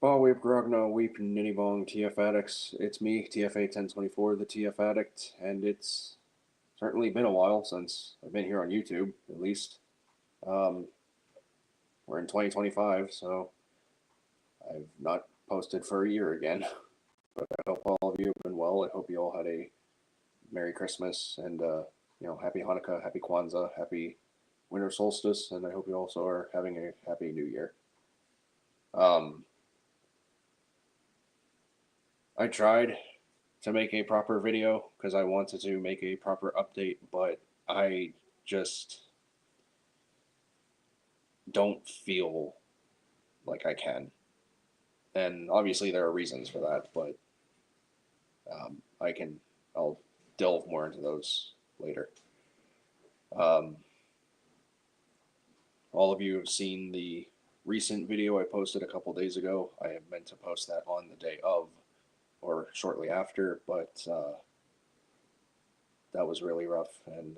Ba Weep Grogno Weep Ninibong TF Addicts. It's me, TFA 1024, the TF Addict, and it's certainly been a while since I've been here on YouTube, at least. Um, we're in 2025, so I've not posted for a year again. But I hope all of you have been well. I hope you all had a Merry Christmas and Happy Hanukkah, Happy Kwanzaa, Happy Winter Solstice, and I hope you also are having a Happy New Year. Um, I tried to make a proper video because I wanted to make a proper update, but I just don't feel like I can. And obviously there are reasons for that, but I'll delve more into those later. Um, all of you have seen the recent video I posted a couple days ago. I have meant to post that on the day of or shortly after, but that was really rough. And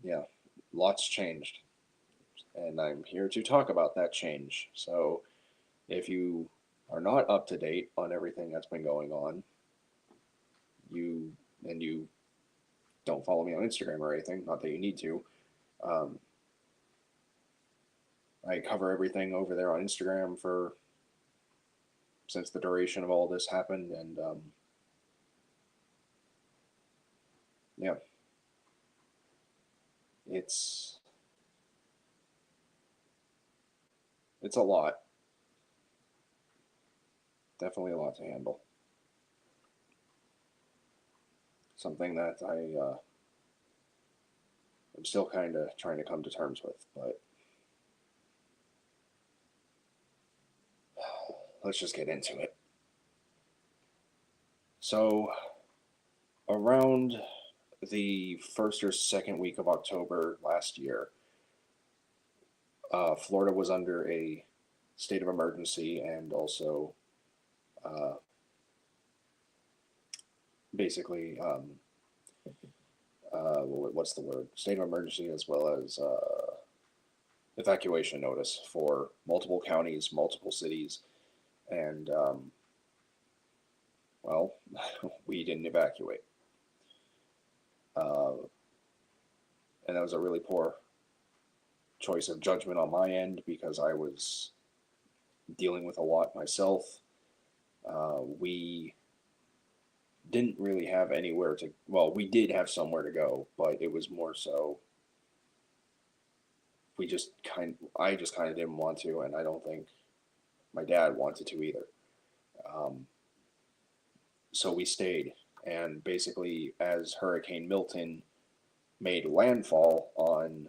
yeah, lots changed. And I'm here to talk about that change. So if you are not up to date on everything that's been going on, you and you don't follow me on Instagram or anything, not that you need to. Um, I cover everything over there on Instagram for since the duration of all this happened, and yeah, it's it's a lot, definitely a lot to handle. Something that I'm still kind of trying to come to terms with, but let's just get into it. So around the first or second week of October last year, Florida was under a state of emergency and also uh, basically, what's the word? State of emergency as well as evacuation notice for multiple counties, multiple cities, and well, we didn't evacuate. Uh, and that was a really poor choice of judgment on my end because I was dealing with a lot myself. We didn't really have anywhere to, well, we did have somewhere to go, but it was more so I just kind of didn't want to, and I don't think my dad wanted to either. Um, so we stayed, and basically, as Hurricane Milton made landfall on,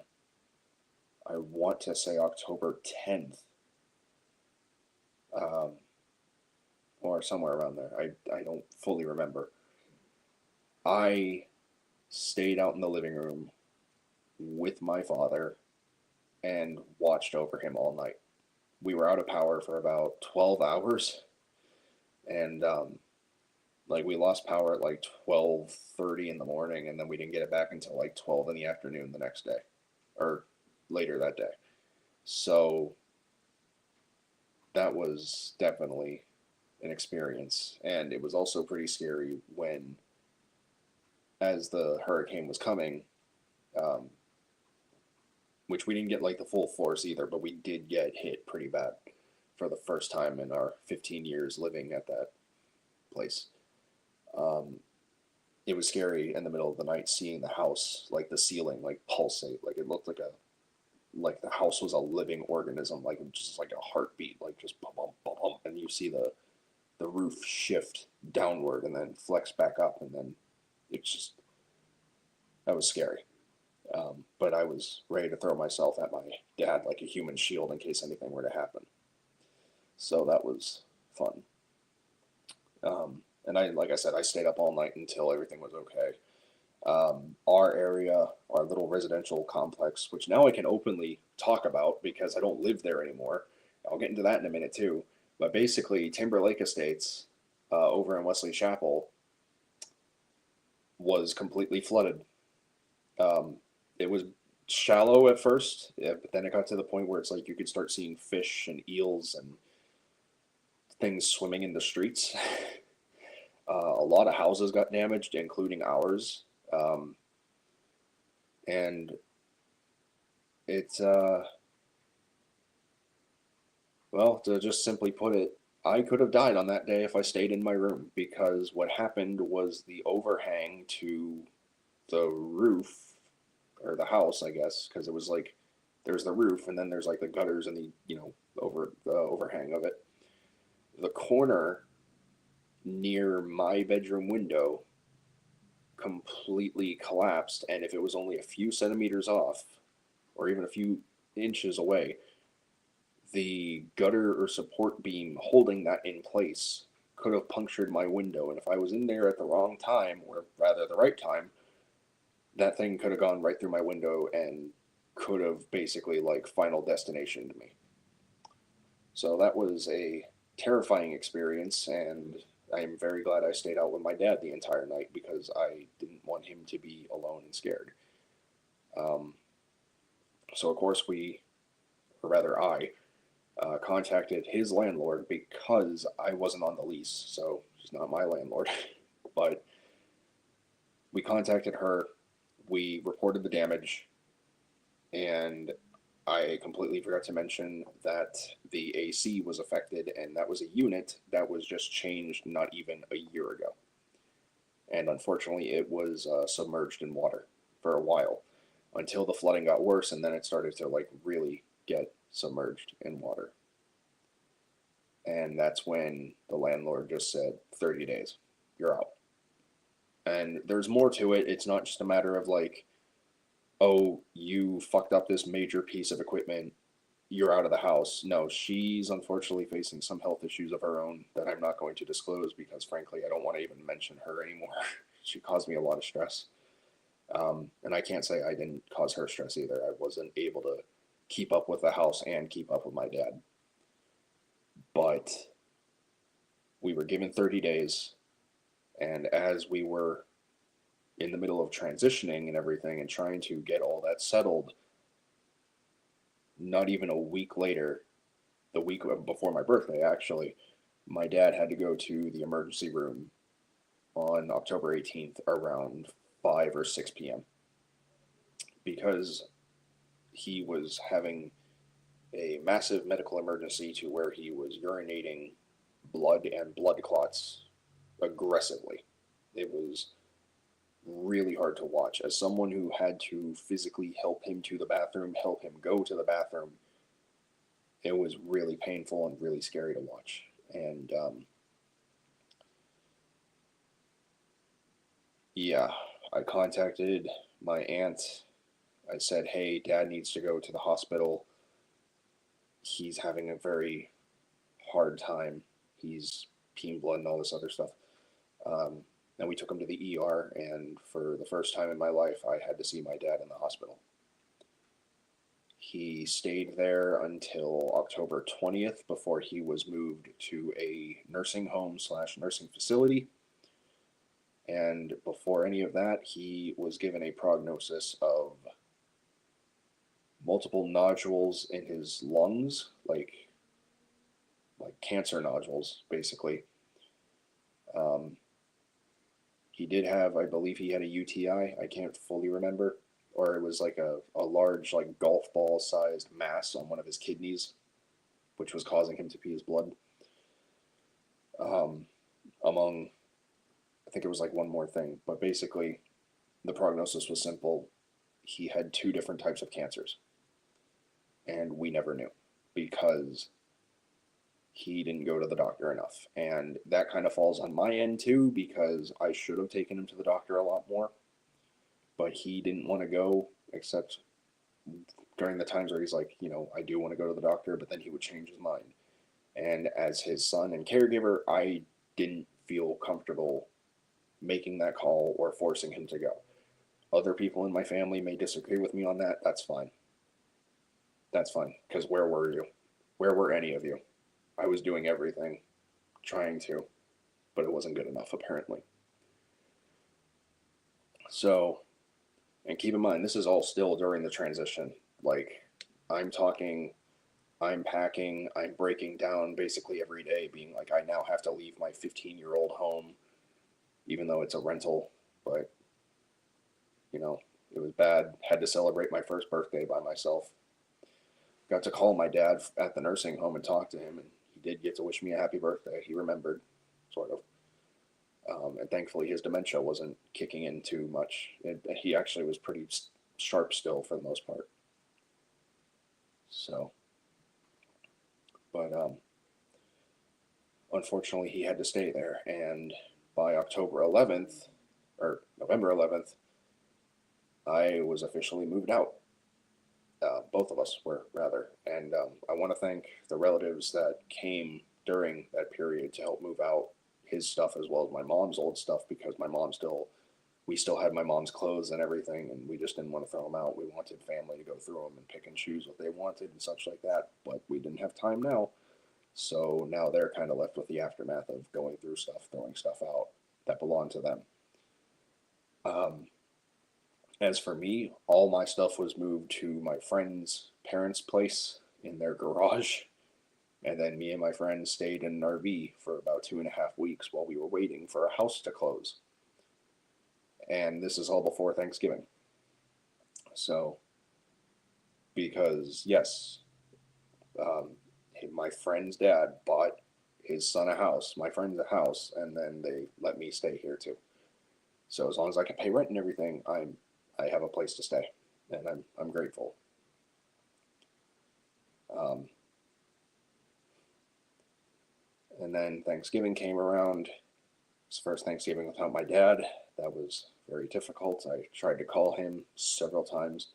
I want to say October 10th, um, or somewhere around there. I don't fully remember. I stayed out in the living room with my father and watched over him all night. We were out of power for about 12 hours, and like we lost power at like 12:30 in the morning, and then we didn't get it back until like 12 in the afternoon the next day, or later that day. So that was definitely an experience, and it was also pretty scary when, as the hurricane was coming, um, which we didn't get like the full force either, but we did get hit pretty bad for the first time in our 15 years living at that place. Um, it was scary in the middle of the night seeing the house, like the ceiling, like pulsate, like it looked like the house was a living organism, like just like a heartbeat, like just bum bum bum bum, and you see the roof shift downward and then flex back up, and then it's just that was scary. But I was ready to throw myself at my dad like a human shield in case anything were to happen. So that was fun. And like I said, I stayed up all night until everything was okay. Our area, our little residential complex, which now I can openly talk about because I don't live there anymore. I'll get into that in a minute too. But basically, Timberlake Estates over in Wesley Chapel was completely flooded. Um, it was shallow at first, yeah, but then it got to the point where it's like you could start seeing fish and eels and things swimming in the streets. A lot of houses got damaged, including ours. Um, and it's, well, to just simply put it, I could have died on that day if I stayed in my room because what happened was the overhang to the roof or the house, I guess, because it was like there's the roof and then there's like the gutters and the, over the overhang of it. The corner near my bedroom window completely collapsed, and if it was only a few centimeters off or even a few inches away, the gutter or support beam holding that in place could have punctured my window. And if I was in there at the wrong time, or rather the right time, that thing could have gone right through my window and could have basically like final destination to me. So that was a terrifying experience, and I'm very glad I stayed out with my dad the entire night because I didn't want him to be alone and scared. Um, so of course or rather I, contacted his landlord because I wasn't on the lease, so she's not my landlord. But we contacted her, we reported the damage, and I completely forgot to mention that the AC was affected, and that was a unit that was just changed not even a year ago. And unfortunately, it was submerged in water for a while until the flooding got worse, and then it started to like really get submerged in water. And that's when the landlord just said 30 days, you're out. And there's more to it. It's not just a matter of like, oh, you fucked up this major piece of equipment, you're out of the house. No, she's unfortunately facing some health issues of her own that I'm not going to disclose because, frankly, I don't want to even mention her anymore. She caused me a lot of stress. And I can't say I didn't cause her stress either. I wasn't able to keep up with the house and keep up with my dad. But we were given 30 days, and as we were in the middle of transitioning and everything and trying to get all that settled, not even a week later, the week before my birthday, actually, my dad had to go to the emergency room on October 18th around 5 or 6 p.m. because he was having a massive medical emergency to where he was urinating blood and blood clots aggressively. It was really hard to watch. As someone who had to physically help him to the bathroom, help him go to the bathroom, it was really painful and really scary to watch. And yeah, I contacted my aunt. I said, hey, dad needs to go to the hospital. He's having a very hard time. He's peeing blood and all this other stuff. Um, and we took him to the ER, and for the first time in my life, I had to see my dad in the hospital. He stayed there until October 20th before he was moved to a nursing home slash nursing facility. And before any of that, he was given a prognosis of multiple nodules in his lungs, like cancer nodules, basically. Um, he did have, I believe, he had a UTI. I can't fully remember, or it was like a large, like golf ball sized mass on one of his kidneys, which was causing him to pee his blood. Um, among, I think it was like one more thing, but basically, the prognosis was simple. He had two different types of cancers, and we never knew because he didn't go to the doctor enough. And that kind of falls on my end too because I should have taken him to the doctor a lot more, but he didn't want to go except during the times where he's like, I do want to go to the doctor, but then he would change his mind. And as his son and caregiver, I didn't feel comfortable making that call or forcing him to go. Other people in my family may disagree with me on that. That's fine. That's fine. Because where were you? Where were any of you? I was doing everything, trying to, but it wasn't good enough, apparently. So And keep in mind, this is all still during the transition. Like, I'm talking, I'm packing, I'm breaking down basically every day, being like, I now have to leave my 15-year-old home, even though it's a rental. But, you know, it was bad. Had to celebrate my first birthday by myself. Got to call my dad at the nursing home and talk to him, and he did get to wish me a happy birthday. He remembered, sort of. And thankfully, his dementia wasn't kicking in too much. He actually was pretty sharp still for the most part. So, but unfortunately, he had to stay there. And by October 11th, or November 11th, I was officially moved out. Both of us were, rather. And I want to thank the relatives that came during that period to help move out his stuff as well as my mom's old stuff, because we still had my mom's clothes and everything, and we just didn't want to throw them out. We wanted family to go through them and pick and choose what they wanted and such like that, but we didn't have time now. So now they're kind of left with the aftermath of going through stuff, throwing stuff out that belonged to them. Um, as for me, all my stuff was moved to my friend's parents' place in their garage. And then me and my friend stayed in an RV for about 2.5 weeks while we were waiting for a house to close. And this is all before Thanksgiving. So, because yes, um, my friend's dad bought his son a house, my friend's a house, and then they let me stay here too. So as long as I can pay rent and everything, I have a place to stay, and I'm grateful. Um, and then Thanksgiving came around. It's the first Thanksgiving without my dad. That was very difficult. I tried to call him several times.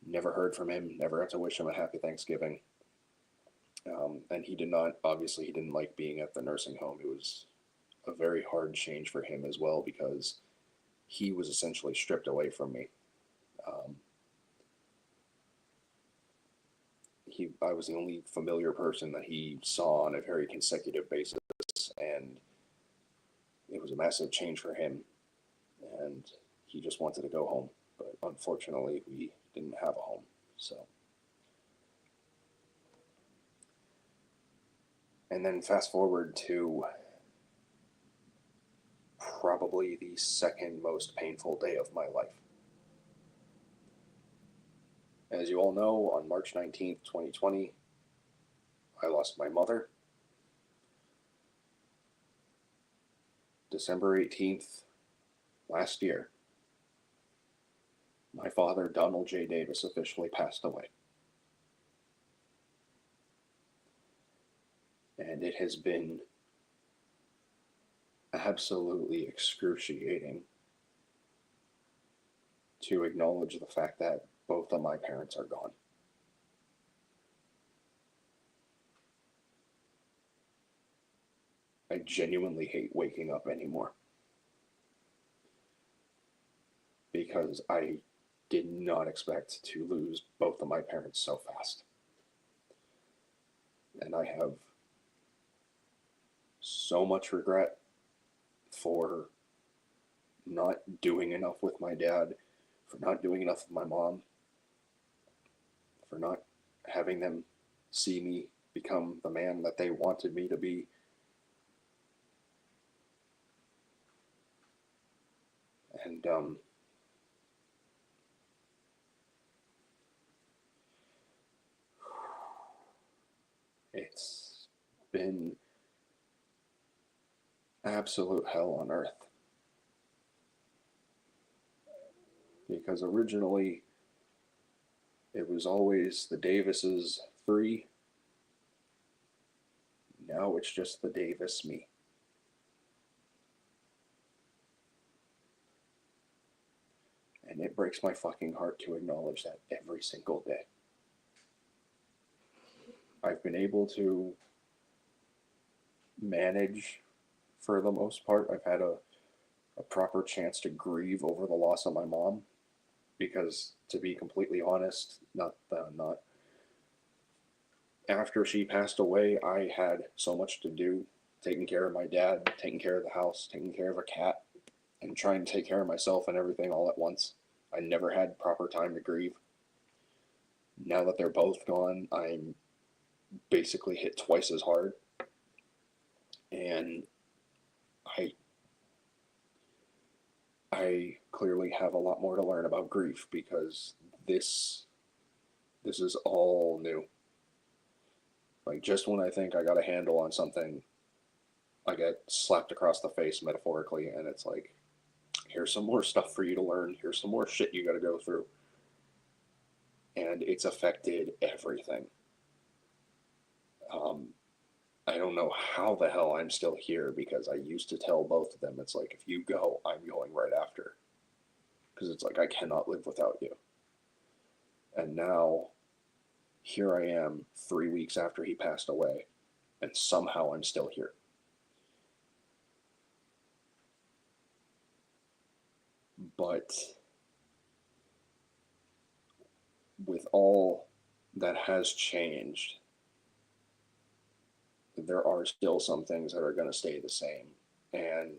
Never heard from him. Never got to wish him a happy Thanksgiving. And he did not, obviously, he didn't like being at the nursing home. It was a very hard change for him as well, because he was essentially stripped away from me. Um, I was the only familiar person that he saw on a very consecutive basis, and it was a massive change for him, and he just wanted to go home. But unfortunately, we didn't have a home. So, and then fast forward to probably the second most painful day of my life. As you all know, on March 19th, 2020, I lost my mother. December 18th, last year, my father, Donald J. Davis, officially passed away. And it has been absolutely excruciating to acknowledge the fact that both of my parents are gone. I genuinely hate waking up anymore, because I did not expect to lose both of my parents so fast. And I have so much regret for not doing enough with my dad, for not doing enough with my mom, for not having them see me become the man that they wanted me to be. And it's been absolute hell on earth. Because originally it was always the Davises 3. Now it's just the Davis me. And it breaks my fucking heart to acknowledge that every single day. I've been able to manage for the most part. I've had a proper chance to grieve over the loss of my mom, because, to be completely honest, not after she passed away, I had so much to do, taking care of my dad, taking care of the house, taking care of a cat, and trying to take care of myself and everything all at once. I never had proper time to grieve. Now that they're both gone, I'm basically hit twice as hard. And I I clearly have a lot more to learn about grief because this this is all new. Like just when I think I got a handle on something, I get slapped across the face metaphorically, and it's like, here's some more stuff for you to learn. Here's some more shit you got to go through, and it's affected everything. Um, I don't know how the hell I'm still here because I used to tell both of them, it's like, if you go, I'm going right after. Because it's like, I cannot live without you. And now, here I am 3 weeks after he passed away, and somehow I'm still here. But with all that has changed, there are still some things that are going to stay the same. And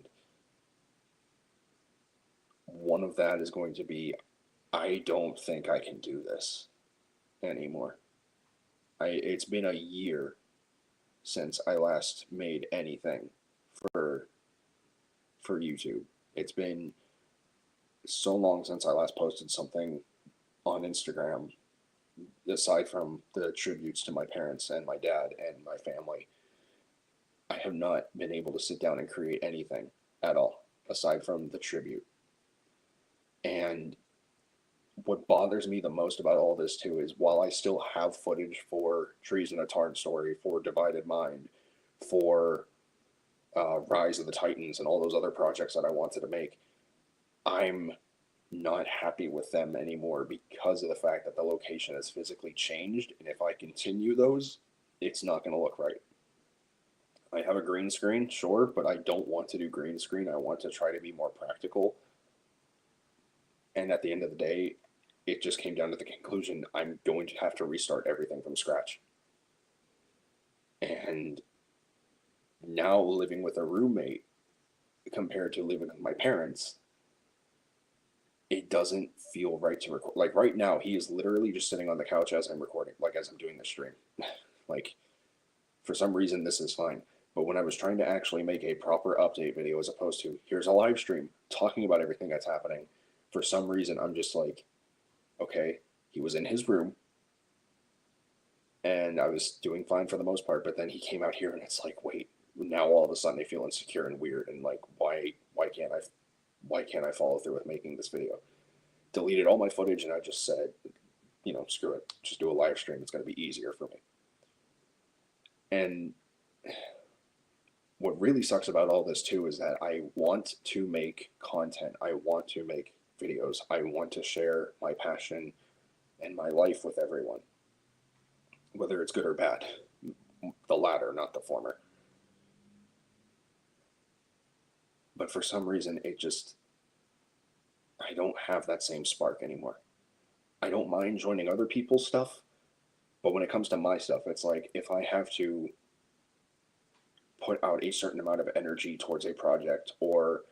one of that is going to be, I don't think I can do this anymore. It's been a year since I last made anything for for YouTube. It's been so long since I last posted something on Instagram, aside from the tributes to my parents and my dad and my family. I have not been able to sit down and create anything at all, aside from the tribute. And what bothers me the most about all this too is while I still have footage for Trees in a Tarn Story, for Divided Mind, for Rise of the Titans, and all those other projects that I wanted to make, I'm not happy with them anymore because of the fact that the location has physically changed. And if I continue those, it's not going to look right. I have a green screen, sure, but I don't want to do green screen. I want to try to be more practical. And at the end of the day, it just came down to the conclusion I'm going to have to restart everything from scratch. And now living with a roommate compared to living with my parents, it doesn't feel right to record. Like right now, he is literally just sitting on the couch as I'm recording, like as I'm doing the stream. Like for some reason, this is fine. But when I was trying to actually make a proper update video as opposed to here's a live stream talking about everything that's happening, for some reason, I'm just like, okay, he was in his room and I was doing fine for the most part, but then he came out here and it's like, wait, now all of a sudden I feel insecure and weird and like, why can't I follow through with making this video? Deleted all my footage and I just said, screw it, just do a live stream. It's going to be easier for me. And what really sucks about all this too is that I want to make content. I want to make videos. I want to share my passion and my life with everyone, whether it's good or bad. The latter, not the former. But for some reason, I don't have that same spark anymore. I don't mind joining other people's stuff, but when it comes to my stuff, it's like if I have to put out a certain amount of energy towards a project, or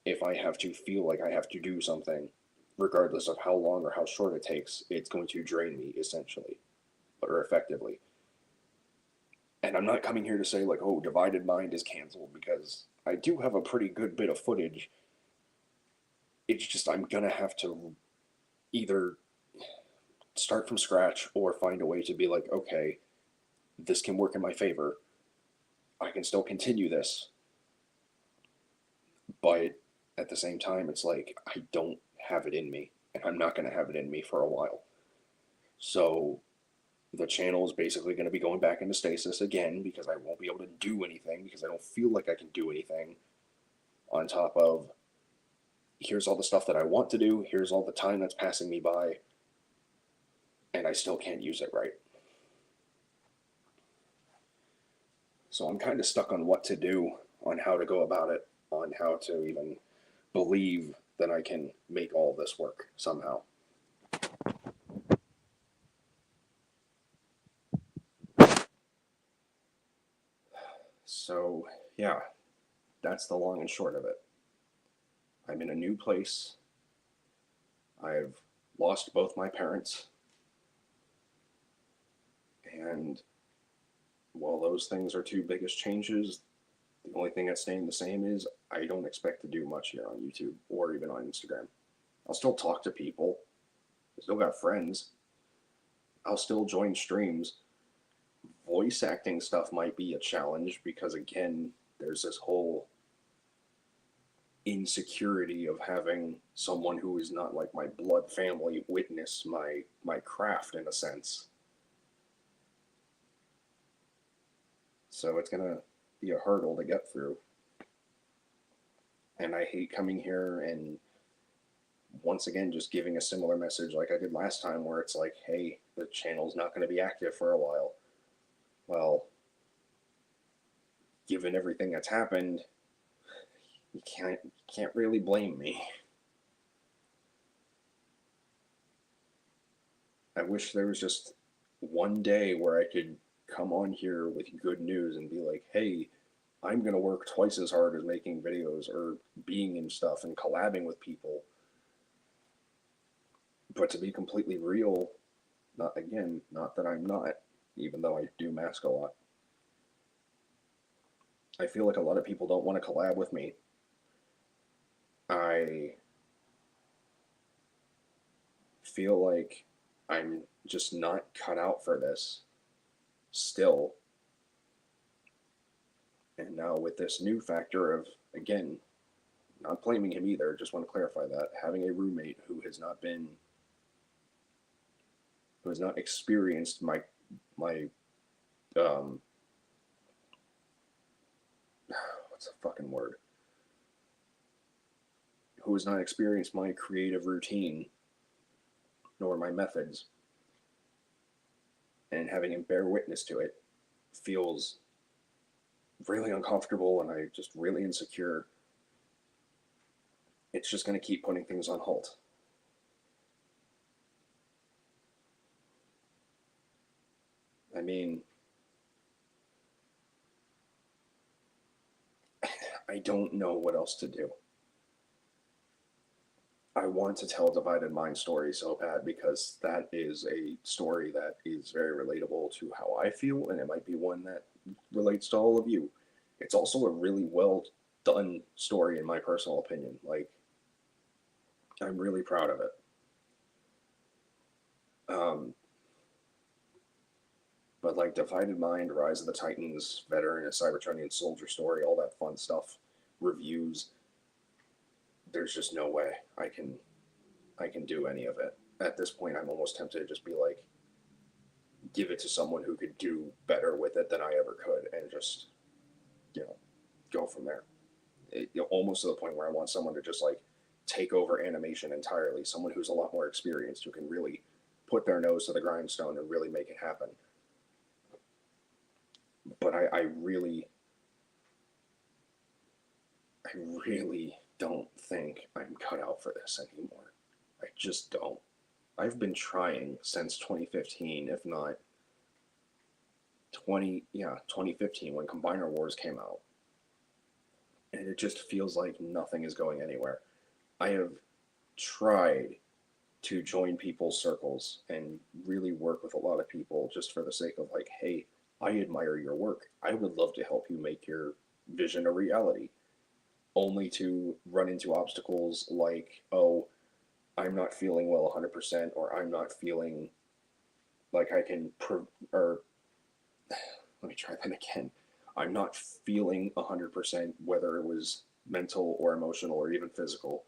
if I have to feel like I have to do something, regardless of how long or how short it takes, it's going to drain me essentially, or effectively. And I'm not coming here to say like, oh, Divided Mind is canceled, because I do have a pretty good bit of footage. It's just I'm gonna have to either start from scratch or find a way to be like, okay, this can work in my favor. I can still continue this, but at the same time, it's like I don't have it in me, and I'm not going to have it in me for a while. So the channel is basically going to be going back into stasis again because I won't be able to do anything because I don't feel like I can do anything. On top of, here's all the stuff that I want to do, here's all the time that's passing me by, and I still can't use it right. So I'm kind of stuck on what to do, on how to go about it, on how to even believe that I can make all this work somehow. So, yeah, that's the long and short of it. I'm in a new place. I've lost both my parents. And while those things are two biggest changes, the only thing that's staying the same is I don't expect to do much here on YouTube or even on Instagram. I'll still talk to people. I still got friends. I'll still join streams. Voice acting stuff might be a challenge because, again, there's this whole insecurity of having someone who is not like my blood family witness my craft in a sense. So it's gonna be a hurdle to get through. And I hate coming here and once again just giving a similar message like I did last time, where it's like, hey, the channel's not going to be active for a while. Well, given everything that's happened, you can't really blame me. I wish there was just one day where I could come on here with good news and be like, hey, I'm going to work twice as hard as making videos or being in stuff and collabing with people. But to be completely real, not that I'm not, even though I do mask a lot. I feel like a lot of people don't want to collab with me. I feel like I'm just not cut out for this still. And now with this new factor of, again, not blaming him either, just want to clarify that, having a roommate who has not experienced my what's the fucking word? Who has not experienced my creative routine nor my methods, and having him bear witness to it feels really uncomfortable, and I'm just really insecure. It's just going to keep putting things on hold. I mean, I don't know what else to do. I want to tell a Divided Mind story so bad because that is a story that is very relatable to how I feel, and it might be one that relates to all of you. It's also a really well done story in my personal opinion. Like, I'm really proud of it. But like Divided Mind, Rise of the Titans, Veteran, a Cybertronian Soldier story, all that fun stuff, reviews, there's just no way I can do any of it. At this point, I'm almost tempted to just be like, give it to someone who could do better with it than I ever could, and just, go from there. Almost to the point where I want someone to just like take over animation entirely, someone who's a lot more experienced, who can really put their nose to the grindstone and really make it happen. But I really don't think I'm cut out for this anymore. I just don't. I've been trying since 2015, if not 2015 when Combiner Wars came out. And it just feels like nothing is going anywhere. I have tried to join people's circles and really work with a lot of people just for the sake of like, hey, I admire your work. I would love to help you make your vision a reality. Only to run into obstacles like, oh, I'm not feeling well 100%, or I'm not feeling like I can, or let me try that again. I'm not feeling 100%, whether it was mental or emotional or even physical.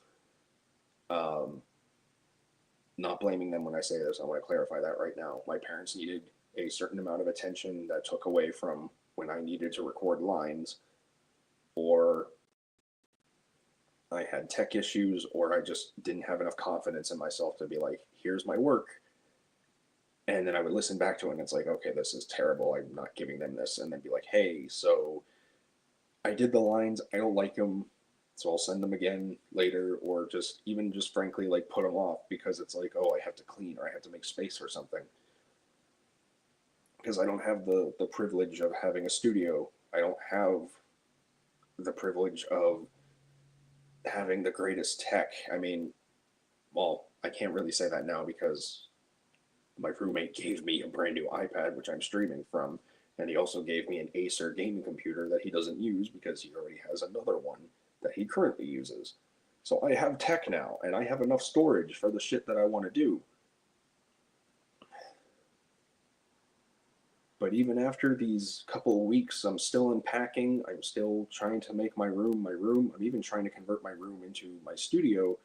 Not blaming them when I say this. I want to clarify that right now. My parents needed a certain amount of attention that took away from when I needed to record lines, or I had tech issues, or I just didn't have enough confidence in myself to be like, here's my work. And then I would listen back to it and it's like, okay, this is terrible. I'm not giving them this. And then be like, hey, so I did the lines. I don't like them. So I'll send them again later, or just frankly, like put them off because it's like, oh, I have to clean or I have to make space or something. Because I don't have the privilege of having a studio. I don't have the privilege of having the greatest tech. I mean, well, I can't really say that now because my roommate gave me a brand new iPad, which I'm streaming from, and he also gave me an Acer gaming computer that he doesn't use because he already has another one that he currently uses. So I have tech now, and I have enough storage for the shit that I want to do. But even after these couple of weeks, I'm still unpacking. I'm still trying to make my room my room. I'm even trying to convert my room into my studio,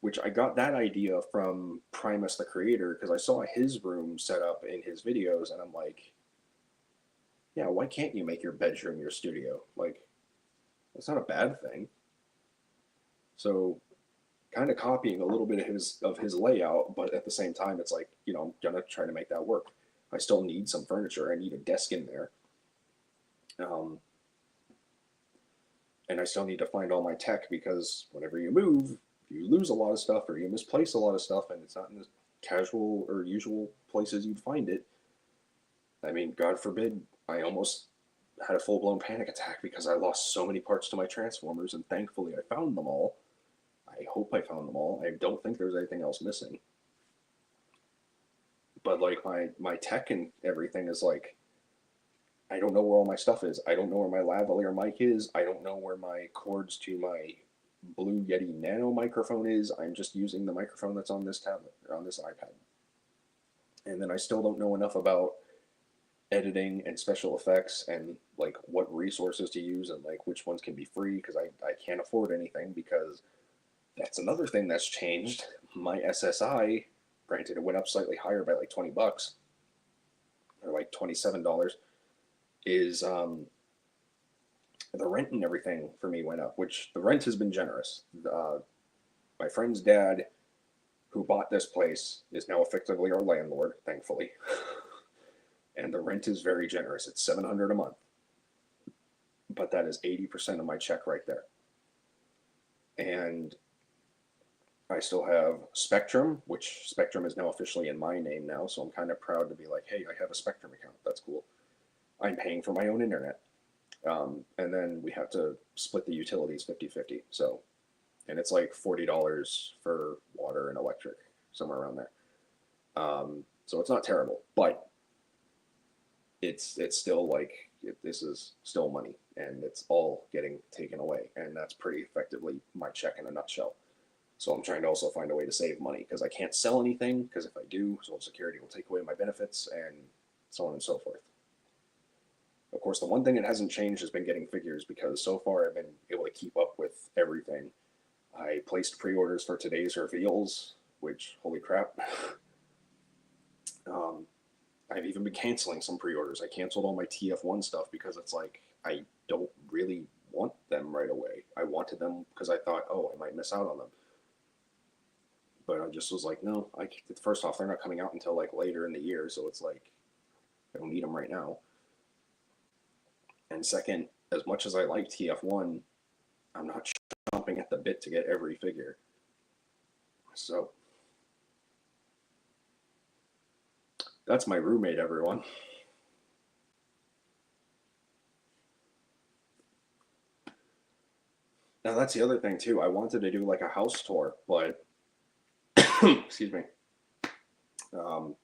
which I got that idea from Primus the creator because I saw his room set up in his videos, and I'm like, yeah, why can't you make your bedroom your studio? Like, it's not a bad thing. So, kind of copying a little bit of his layout, but at the same time, it's like, you know, I'm gonna try to make that work. I still need some furniture. I need a desk in there. Um, and I still need to find all my tech because whenever you move, you lose a lot of stuff or you misplace a lot of stuff, and it's not in the casual or usual places you'd find it. I mean, God forbid, I almost had a full blown panic attack because I lost so many parts to my Transformers, and thankfully I found them all. I hope I found them all. I don't think there's anything else missing. But like my tech and everything is like, I don't know where all my stuff is. I don't know where my lavalier mic is. I don't know where my cords to my Blue Yeti Nano microphone is. I'm just using the microphone that's on this tablet or on this iPad. And then I still don't know enough about editing and special effects and like what resources to use and like which ones can be free because I can't afford anything because that's another thing that's changed. My SSI, granted it went up slightly higher by like $20 or like $27, is the rent and everything for me went up, which the rent has been generous. My friend's dad, who bought this place, is now effectively our landlord, thankfully. And the rent is very generous. It's $700 a month, but that is 80% of my check right there. And I still have Spectrum, which Spectrum is now officially in my name now, so I'm kind of proud to be like, hey, I have a Spectrum account. That's cool. I'm paying for my own internet. And then we have to split the utilities 50-50. So, and it's like $40 for water and electric, somewhere around there. So it's not terrible, but it's still like this is still money, and it's all getting taken away, and that's pretty effectively my check in a nutshell. So I'm trying to also find a way to save money because I can't sell anything because if I do, Social Security will take away my benefits and so on and so forth. Of course, the one thing that hasn't changed has been getting figures because so far I've been able to keep up with everything. I placed pre-orders for today's reveals, which, holy crap. I've even been canceling some pre-orders. I canceled all my TF1 stuff because it's like, I don't really want them right away. I wanted them because I thought, oh, I might miss out on them. But I just was like, no, first off, they're not coming out until like later in the year. So it's like, I don't need them right now. And second, as much as I like TF1, I'm not chomping at the bit to get every figure. So that's my roommate, everyone. Now that's the other thing too. I wanted to do like a house tour, but excuse me.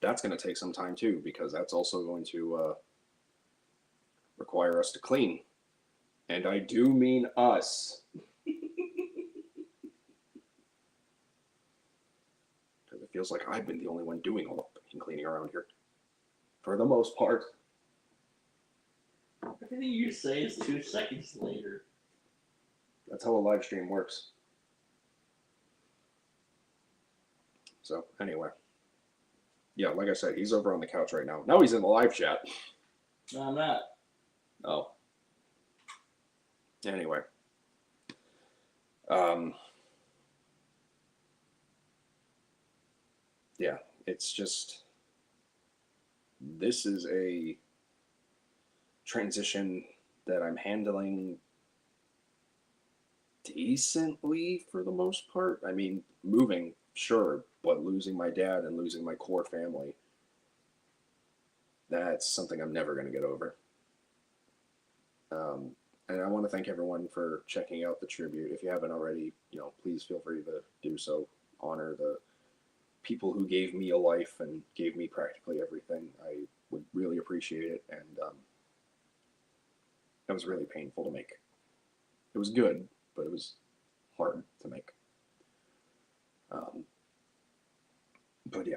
That's going to take some time too because that's also going to require us to clean, and I do mean us. Because it feels like I've been the only one doing all the cleaning around here, for the most part. Everything you say is 2 seconds later. That's how a live stream works. So anyway, yeah, like I said, he's over on the couch right now. Now he's in the live chat. No, I'm not. Oh. Anyway. Yeah, it's just, this is a transition that I'm handling decently for the most part. I mean, moving, sure, but losing my dad and losing my core family, that's something I'm never going to get over. And I want to thank everyone for checking out the tribute. If you haven't already, please feel free to do so. Honor the people who gave me a life and gave me practically everything. I would really appreciate it, and it was really painful to make. It was good, but it was hard to make. Um, but yeah,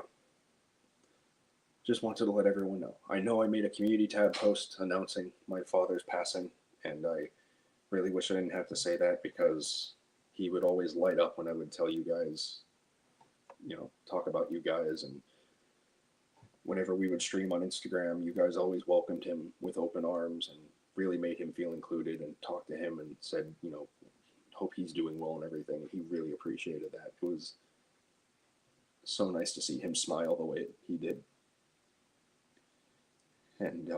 just wanted to let everyone know. I know I made a community tab post announcing my father's passing, and I really wish I didn't have to say that because he would always light up when I would tell you guys, talk about you guys. And whenever we would stream on Instagram, you guys always welcomed him with open arms and really made him feel included and talked to him and said, hope he's doing well and everything. He really appreciated that. It was so nice to see him smile the way he did. And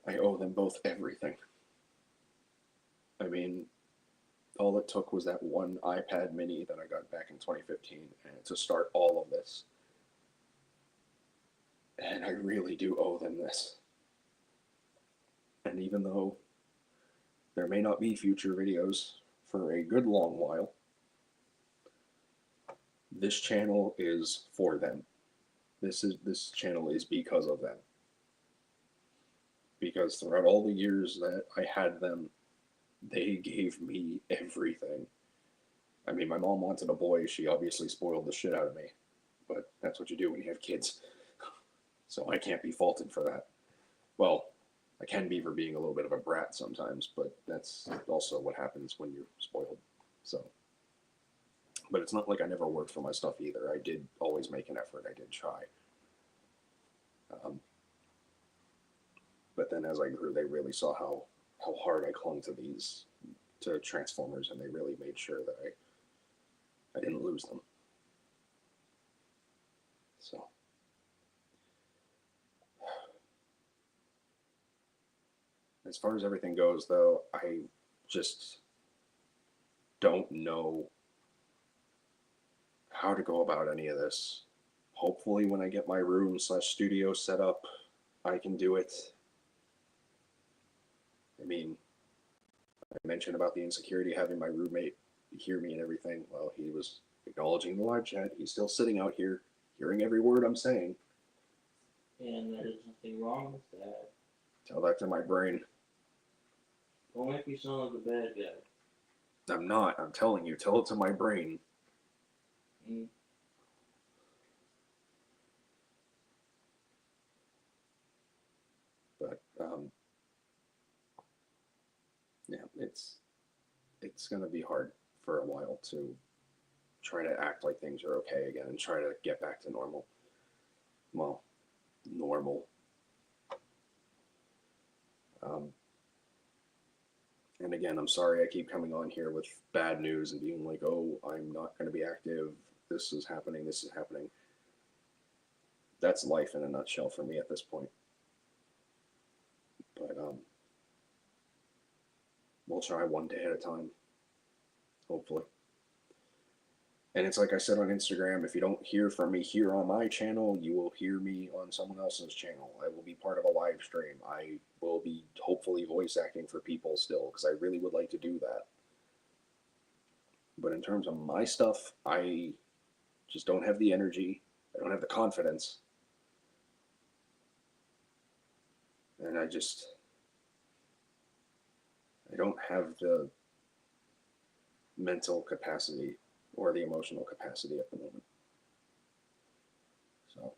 I owe them both everything. I mean, all it took was that one iPad mini that I got back in 2015 and to start all of this. And I really do owe them this. And even though there may not be future videos for a good long while, this channel is for them. This channel is because of them. Because throughout all the years that I had them, they gave me everything. I mean, my mom wanted a boy. She obviously spoiled the shit out of me. But that's what you do when you have kids. So I can't be faulted for that. Well, I can be for being a little bit of a brat sometimes, but that's also what happens when you're spoiled. So, but it's not like I never worked for my stuff either. I did always make an effort. I did try. But then as I grew, they really saw how hard I clung to Transformers, and they really made sure that I didn't lose them. So. As far as everything goes, though, I just don't know how to go about any of this. Hopefully when I get my room/studio set up, I can do it. I mean, I mentioned about the insecurity having my roommate hear me and everything. Well, he was acknowledging the live chat. He's still sitting out here, hearing every word I'm saying. And there's nothing wrong with that. Tell that to my brain. Don't make me sound like a bad guy. I'm not. I'm telling you. Tell it to my brain. Mm. But yeah, it's gonna be hard for a while to try to act like things are okay again and try to get back to normal. Well, normal. And again, I'm sorry I keep coming on here with bad news and being like, oh, I'm not going to be active. This is happening. This is happening. That's life in a nutshell for me at this point. But we'll try one day at a time, hopefully. And it's like I said on Instagram, if you don't hear from me here on my channel, you will hear me on someone else's channel. I will be part of a live stream. I will be hopefully voice acting for people still, because I really would like to do that. But in terms of my stuff, I just don't have the energy. I don't have the confidence. And I don't have the mental capacity or the emotional capacity at the moment. So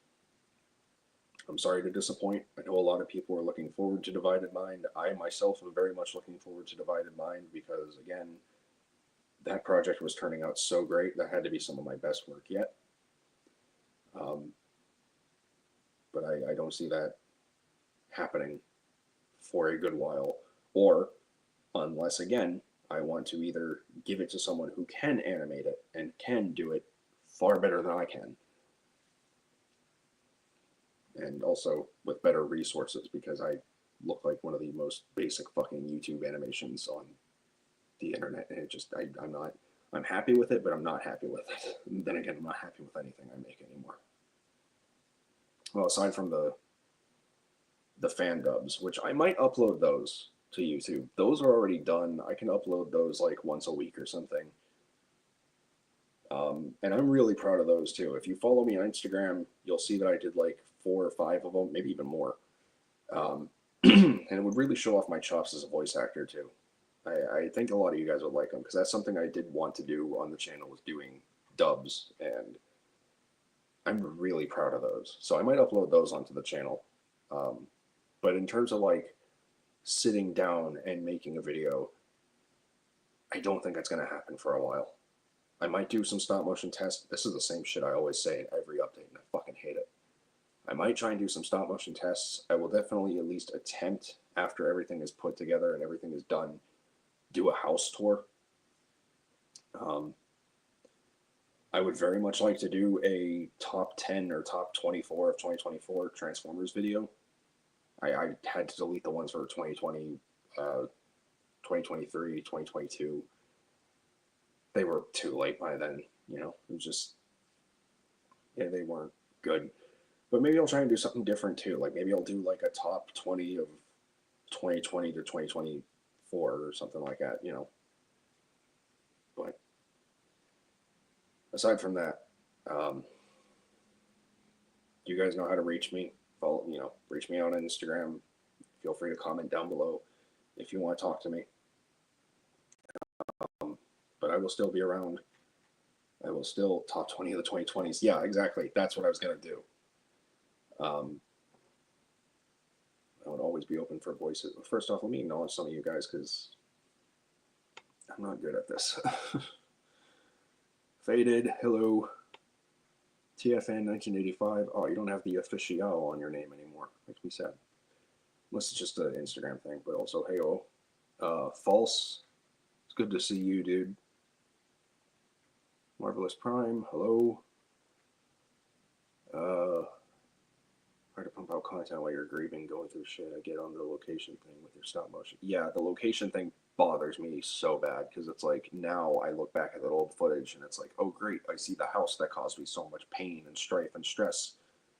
I'm sorry to disappoint. I know a lot of people are looking forward to Divided Mind. I myself am very much looking forward to Divided Mind because, again, that project was turning out so great. That had to be some of my best work yet. But I don't see that happening for a good while, or unless, again, I want to either give it to someone who can animate it and can do it far better than I can. And also with better resources, because I look like one of the most basic fucking YouTube animations on the internet. And it just, I'm happy with it, but I'm not happy with it. And then again, I'm not happy with anything I make anymore. Well, aside from the fan dubs, which I might upload those to YouTube. Those are already done. I can upload those like once a week or something. And I'm really proud of those too. If you follow me on Instagram, you'll see that I did like 4 or 5 of them, maybe even more. And it would really show off my chops as a voice actor too. I think a lot of you guys would like them because that's something I did want to do on the channel, was doing dubs, and I'm really proud of those. So I might upload those onto the channel. But in terms of like sitting down and making a video, I don't think that's going to happen for a while. I might do some stop motion tests. This is the same shit I always say in every update, and I fucking hate it. I might try and do some stop motion tests. I will definitely at least attempt, after everything is put together and everything is done, do a house tour. I would very much like to do a top 10 or top 24 of 2024 Transformers video. I had to delete the ones for 2020, 2023, 2022. They were too late by then, you know. It was just, yeah, they weren't good. But maybe I'll try and do something different too. Like maybe I'll do like a top 20 of 2020 to 2024 or something like that, you know. But aside from that, you guys know how to reach me. Follow, you know, reach me out on Instagram. Feel free to comment down below if you want to talk to me. But I will still be around. I will still top 20 of the 2020s. Yeah, exactly. That's what I was going to do. I would always be open for voices. First off, let me acknowledge some of you guys because I'm not good at this. Faded, hello. TFN 1985. Oh, you don't have the official on your name anymore. Makes me sad. Unless it's just an Instagram thing, but also, hey, False. It's good to see you, dude. Marvelous Prime, hello. Hard to pump out content while you're grieving, going through shit. I get on the location thing with your stop motion. Yeah, the location thing bothers me so bad because it's like now I look back at that old footage and it's like, oh great, I see the house that caused me so much pain and strife and stress.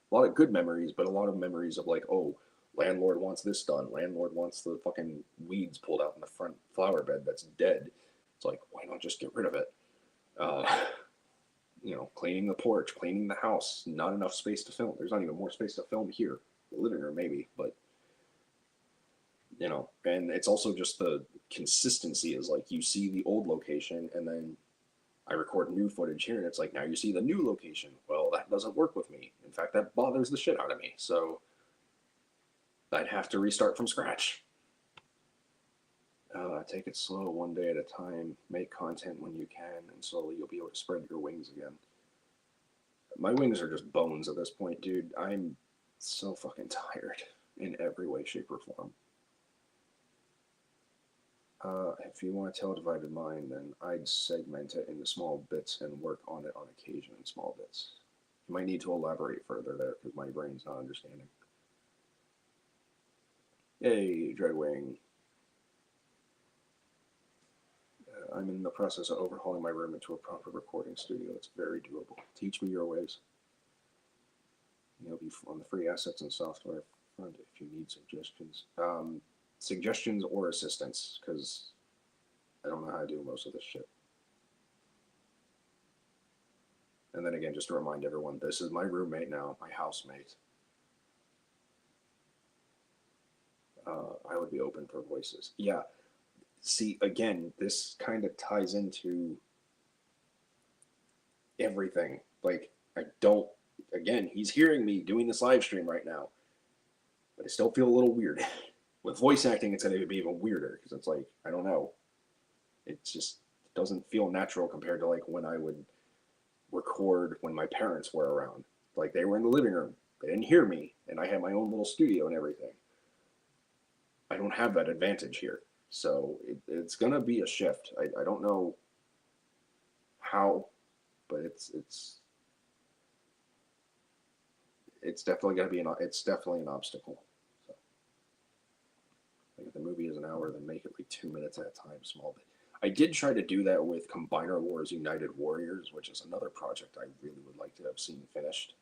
A lot of good memories, but a lot of memories of like, oh, landlord wants this done. Landlord wants the fucking weeds pulled out in the front flower bed that's dead. It's like, why not just get rid of it? You know, cleaning the porch, cleaning the house, not enough space to film. There's not even more space to film here. The living room, maybe, but, you know, and it's also just the consistency is like you see the old location and then I record new footage here and it's like now you see the new location. Well, that doesn't work with me. In fact, that bothers the shit out of me. So I'd have to restart from scratch. Take it slow, one day at a time. Make content when you can, and slowly you'll be able to spread your wings again. My wings are just bones at this point, dude. I'm so fucking tired in every way, shape, or form. If you want to tell a divided mind, then I'd segment it into small bits and work on it on occasion in small bits. You might need to elaborate further there because my brain's not understanding. Yay, Dreadwing. I'm in the process of overhauling my room into a proper recording studio. It's very doable. Teach me your ways. You'll be on the free assets and software front if you need suggestions. Suggestions or assistance, because I don't know how to do most of this shit. And then again, just to remind everyone, this is my roommate now, my housemate. I would be open for voices. Yeah. See, again, this kind of ties into everything. Like, I don't, again, he's hearing me doing this live stream right now, but I still feel a little weird. With voice acting, it's going to be even weirder because it's like, I don't know. It just doesn't feel natural compared to like when I would record when my parents were around. Like, they were in the living room. They didn't hear me, and I had my own little studio and everything. I don't have that advantage here. So it's going to be a shift. I don't know how, but it's definitely going to be it's definitely an obstacle. So, like if the movie is an hour, then make it like 2 minutes at a time, small bit. I did try to do that with Combiner Wars United Warriors, which is another project I really would like to have seen finished.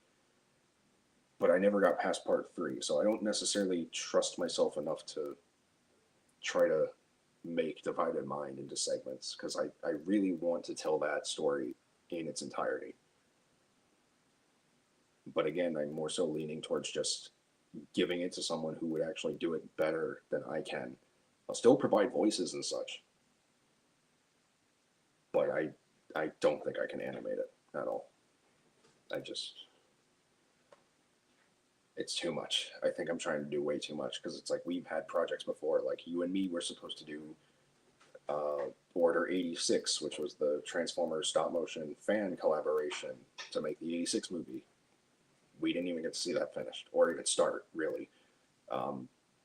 But I never got past part 3, so I don't necessarily trust myself enough to try to make Divided Mind into segments, because I really want to tell that story in its entirety. But again, I'm more so leaning towards just giving it to someone who would actually do it better than I can. I'll still provide voices and such, but I don't think I can animate it at all. It's too much. I think I'm trying to do way too much because it's like we've had projects before. Like you and me were supposed to do Order 86, which was the Transformers stop motion fan collaboration to make the 86 movie. We didn't even get to see that finished or even start, really.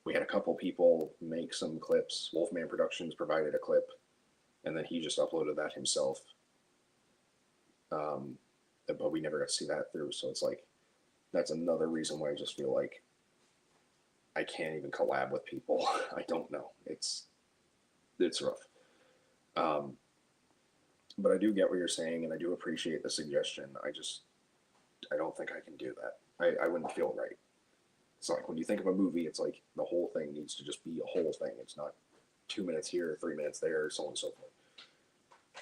We had a couple people make some clips. Wolfman Productions provided a clip, and then he just uploaded that himself. But we never got to see that through. So it's like, that's another reason why I just feel like I can't even collab with people. I don't know. It's rough. But I do get what you're saying, and I do appreciate the suggestion. I don't think I can do that. I wouldn't feel right. It's like when you think of a movie, it's like the whole thing needs to just be a whole thing. It's not 2 minutes here, 3 minutes there, so on and so forth.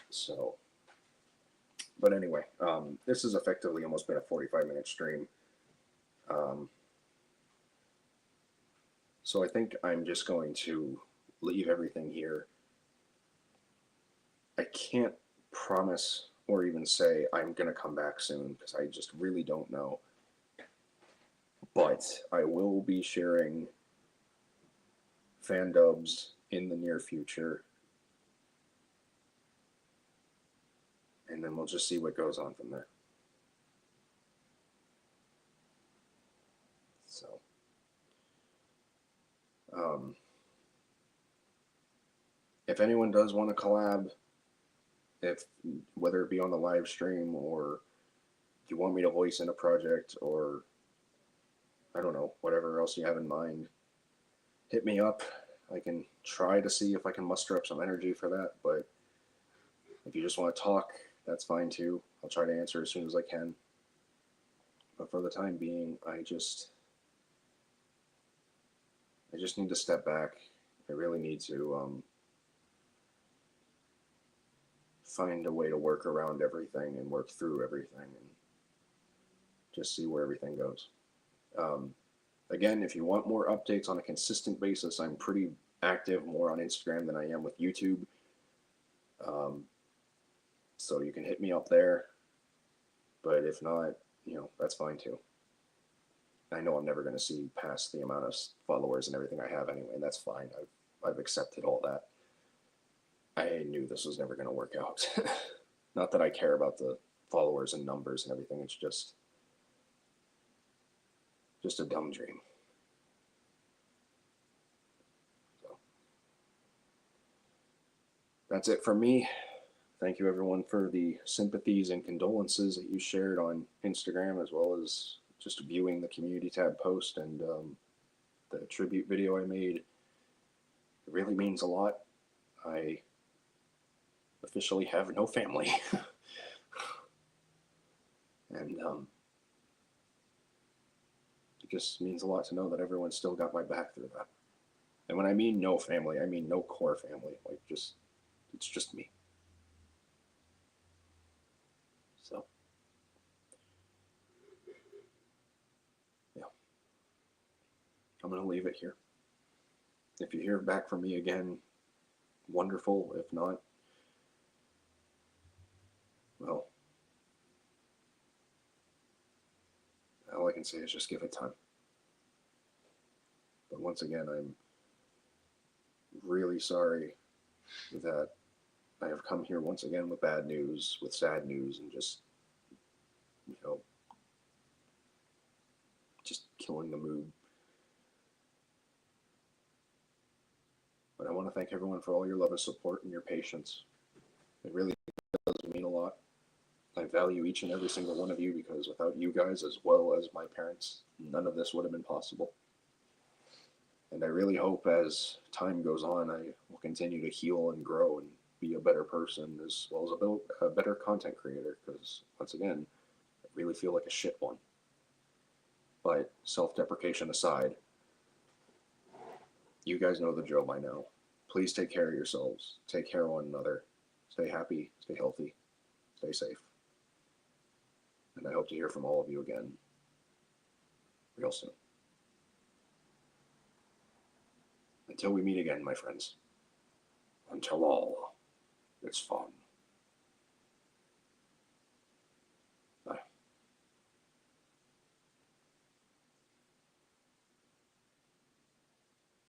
So, but anyway, this has effectively almost been a 45-minute stream. So I think I'm just going to leave everything here. I can't promise or even say I'm going to come back soon because I just really don't know. But I will be sharing fan dubs in the near future. And then we'll just see what goes on from there. So, if anyone does want to collab, whether it be on the live stream or if you want me to voice in a project or I don't know, whatever else you have in mind, hit me up. I can try to see if I can muster up some energy for that, but if you just want to talk, that's fine too. I'll try to answer as soon as I can. But for the time being, I just need to step back. I really need to find a way to work around everything and work through everything and just see where everything goes. Again, if you want more updates on a consistent basis, I'm pretty active more on Instagram than I am with YouTube. So you can hit me up there. But if not, that's fine too. I know I'm never going to see past the amount of followers and everything I have anyway, and that's fine. I've accepted all that. I knew this was never going to work out. Not that I care about the followers and numbers and everything. It's just a dumb dream. So that's it for me. Thank you everyone for the sympathies and condolences that you shared on Instagram, as well as just viewing the community tab post and the tribute video I made. It really means a lot. I officially have no family. And it just means a lot to know that everyone still got my back through that. And when I mean no family, I mean no core family. Like it's just me. So, yeah. I'm going to leave it here. If you hear back from me again, wonderful. If not, well, all I can say is just give it time. But once again, I'm really sorry that I have come here once again with bad news, with sad news, and just killing the mood. But I want to thank everyone for all your love and support and your patience. It really does mean a lot. I value each and every single one of you because without you guys, as well as my parents, none of this would have been possible. And I really hope as time goes on, I will continue to heal and grow and be a better person, as well as a better content creator, because once again, I really feel like a shit one. But self-deprecation aside, you guys know the drill by now. Please take care of yourselves. Take care of one another. Stay happy. Stay healthy. Stay safe. and I hope to hear from all of you again real soon. Until we meet again, my friends. Until all is fun.